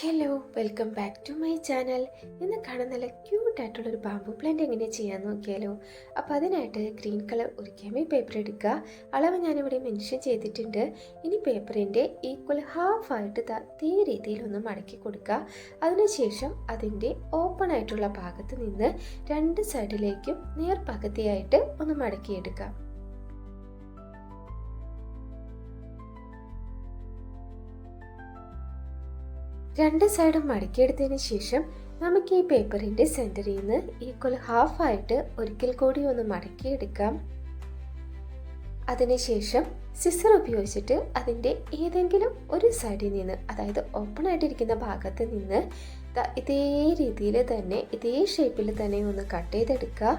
Hello, welcome back to my channel. ഇന്ന് കാണാൻ നല്ല ക്യൂട്ടായിട്ടുള്ളൊരു ബാമ്പു പ്ലാന്റ് എങ്ങനെ ചെയ്യാൻ നോക്കിയാലോ. അപ്പോൾ അതിനായിട്ട് ഗ്രീൻ കളർ ഒറിഗാമി പേപ്പർ എടുക്കുക. അളവ് ഞാനിവിടെ മെൻഷൻ ചെയ്തിട്ടുണ്ട്. ഇനി പേപ്പറിൻ്റെ ഈക്വൽ ഹാഫായിട്ട് ഇതേ രീതിയിലൊന്ന് മടക്കി കൊടുക്കുക. അതിനുശേഷം അതിൻ്റെ ഓപ്പൺ ആയിട്ടുള്ള ഭാഗത്ത് നിന്ന് രണ്ട് സൈഡിലേക്കും നേർപകുതിയായിട്ട് ഒന്ന് മടക്കിയെടുക്കുക. രണ്ട് സൈഡും മടക്കിയെടുത്തതിന് ശേഷം നമുക്ക് ഈ പേപ്പറിൻ്റെ സെൻറ്ററിൽ നിന്ന് ഈക്വൽ ഹാഫായിട്ട് ഒരിക്കൽ കൂടി ഒന്ന് മടക്കിയെടുക്കാം. അതിനുശേഷം സിസർ ഉപയോഗിച്ചിട്ട് അതിൻ്റെ ഏതെങ്കിലും ഒരു സൈഡിൽ നിന്ന്, അതായത് ഓപ്പൺ ആയിട്ടിരിക്കുന്ന ഭാഗത്ത് നിന്ന് ഇതേ രീതിയിൽ തന്നെ ഇതേ ഷേപ്പിൽ തന്നെ ഒന്ന് കട്ട് ചെയ്തെടുക്കുക.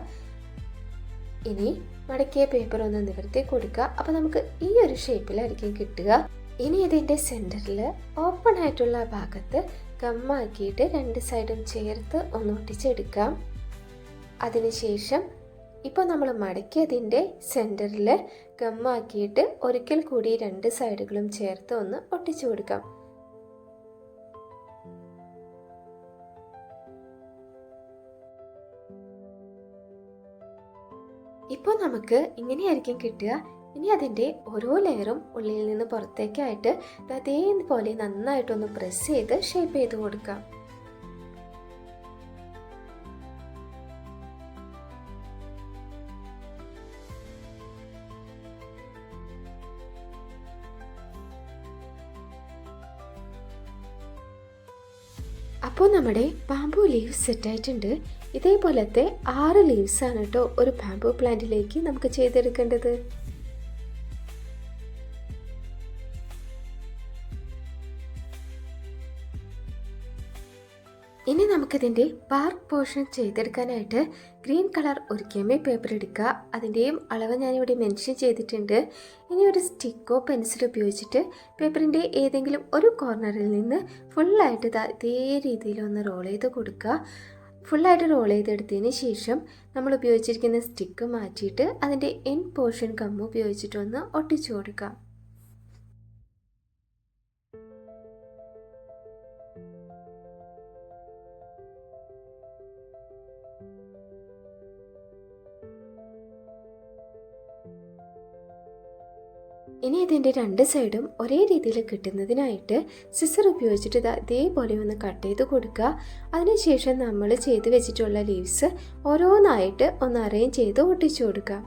ഇനി മടക്കിയ പേപ്പർ ഒന്ന് നിവർത്തി കൊടുക്കുക. അപ്പോൾ നമുക്ക് ഈ ഒരു ഷേപ്പിലായിരിക്കും കിട്ടുക. ഇനി ഇതിൻ്റെ സെൻറ്ററിൽ ഓപ്പൺ ആയിട്ടുള്ള ഭാഗത്ത് ഗമ്മാക്കിയിട്ട് രണ്ട് സൈഡും ചേർത്ത് ഒന്ന് ഒട്ടിച്ചെടുക്കാം. അതിനുശേഷം ഇപ്പോൾ നമ്മൾ മടക്കിയതിൻ്റെ സെൻറ്ററിൽ ഗമ്മാക്കിയിട്ട് ഒരിക്കൽ കൂടി രണ്ട് സൈഡുകളും ചേർത്ത് ഒന്ന് ഒട്ടിച്ചു കൊടുക്കാം. ഇപ്പോൾ നമുക്ക് ഇങ്ങനെയായിരിക്കും കിട്ടുക. ഇനി അതിൻ്റെ ഓരോ ലെയറും ഉള്ളിൽ നിന്ന് പുറത്തേക്കായിട്ട് അതേപോലെ നന്നായിട്ടൊന്ന് പ്രസ് ചെയ്ത് ഷേപ്പ് ചെയ്ത് കൊടുക്കാം. അപ്പോൾ നമ്മുടെ ബാമ്പു ലീവ്സ് സെറ്റായിട്ടുണ്ട്. ഇതേപോലത്തെ 6 ലീവ്സാണ് കേട്ടോ ഒരു ബാമ്പു പ്ലാന്റിലേക്ക് നമുക്ക് ചെയ്തെടുക്കേണ്ടത്. ഇനി നമുക്കിതിൻ്റെ ബാർക്ക് പോർഷൻ ചെയ്തെടുക്കാനായിട്ട് ഗ്രീൻ കളർ ഒറിഗാമി പേപ്പർ എടുക്കുക. അതിൻ്റെയും അളവ് ഞാനിവിടെ മെൻഷൻ ചെയ്തിട്ടുണ്ട്. ഇനി ഒരു സ്റ്റിക്കോ പെൻസിലോ ഉപയോഗിച്ചിട്ട് പേപ്പറിൻ്റെ ഏതെങ്കിലും ഒരു കോർണറിൽ നിന്ന് ഫുള്ളായിട്ട് ഇതേ രീതിയിലൊന്ന് റോൾ ചെയ്ത് കൊടുക്കുക. ഫുള്ളായിട്ട് റോൾ ചെയ്തെടുത്തതിന് ശേഷം നമ്മൾ ഉപയോഗിച്ചിരിക്കുന്ന സ്റ്റിക്ക് മാറ്റിയിട്ട് അതിൻ്റെ എൻഡ് പോർഷൻ ഗമ്മ് ഉപയോഗിച്ചിട്ടൊന്ന് ഒട്ടിച്ചു കൊടുക്കുക. ഇനി ഇതിൻ്റെ രണ്ട് സൈഡും ഒരേ രീതിയിൽ കിട്ടുന്നതിനായിട്ട് സിസർ ഉപയോഗിച്ചിട്ട് ഇതേപോലെ ഒന്ന് കട്ട് ചെയ്ത് കൊടുക്കുക. അതിനുശേഷം നമ്മൾ ചെയ്ത് വെച്ചിട്ടുള്ള ലീവ്സ് ഓരോന്നായിട്ട് ഒന്ന് അറേഞ്ച് ചെയ്ത് ഒട്ടിച്ചു കൊടുക്കുക.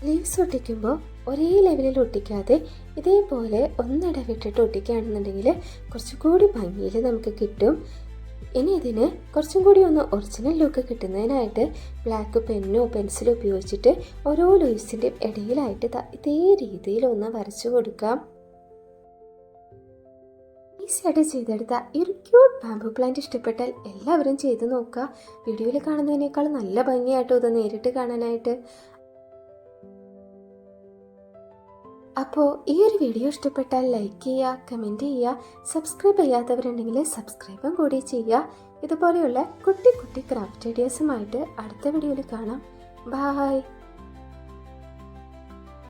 ലീവ്സ് ഒട്ടിക്കുമ്പോൾ ഒരേ ലെവലിൽ ഒട്ടിക്കാതെ ഇതേപോലെ ഒന്നിടവിട്ടിട്ട് ഒട്ടിക്കുകയാണെന്നുണ്ടെങ്കിൽ കുറച്ചുകൂടി ഭംഗിയിൽ നമുക്ക് കിട്ടും. ഇനി ഇതിന് കുറച്ചും കൂടി ഒന്ന് ഒറിജിനൽ ലുക്ക് കിട്ടുന്നതിനായിട്ട് ബ്ലാക്ക് പെന്നോ പെൻസിലോ ഉപയോഗിച്ചിട്ട് ഓരോ ലീവ്സിൻ്റെ ഇടയിലായിട്ട് ഇതേ രീതിയിൽ ഒന്ന് വരച്ചു കൊടുക്കാം. ഈസിയായിട്ട് ചെയ്തെടുത്ത ഈ ഒരു ക്യൂട്ട് ബാമ്പു പ്ലാന്റ് ഇഷ്ടപ്പെട്ടാൽ എല്ലാവരും ചെയ്ത് നോക്കുക. വീഡിയോയിൽ കാണുന്നതിനേക്കാൾ നല്ല ഭംഗിയായിട്ടോ ഇത് നേരിട്ട് കാണാനായിട്ട്. അപ്പോൾ ഈ ഒരു വീഡിയോ ഇഷ്ടപ്പെട്ടാൽ ലൈക്ക് ചെയ്യുക, കമൻറ്റ് ചെയ്യുക, സബ്സ്ക്രൈബ് ചെയ്യാത്തവരുണ്ടെങ്കിൽ സബ്സ്ക്രൈബും കൂടി ചെയ്യുക. ഇതുപോലെയുള്ള കുട്ടി കുട്ടി ക്രാഫ്റ്റ് ഐഡിയാസുമായിട്ട് അടുത്ത വീഡിയോയിൽ കാണാം. ബായ്.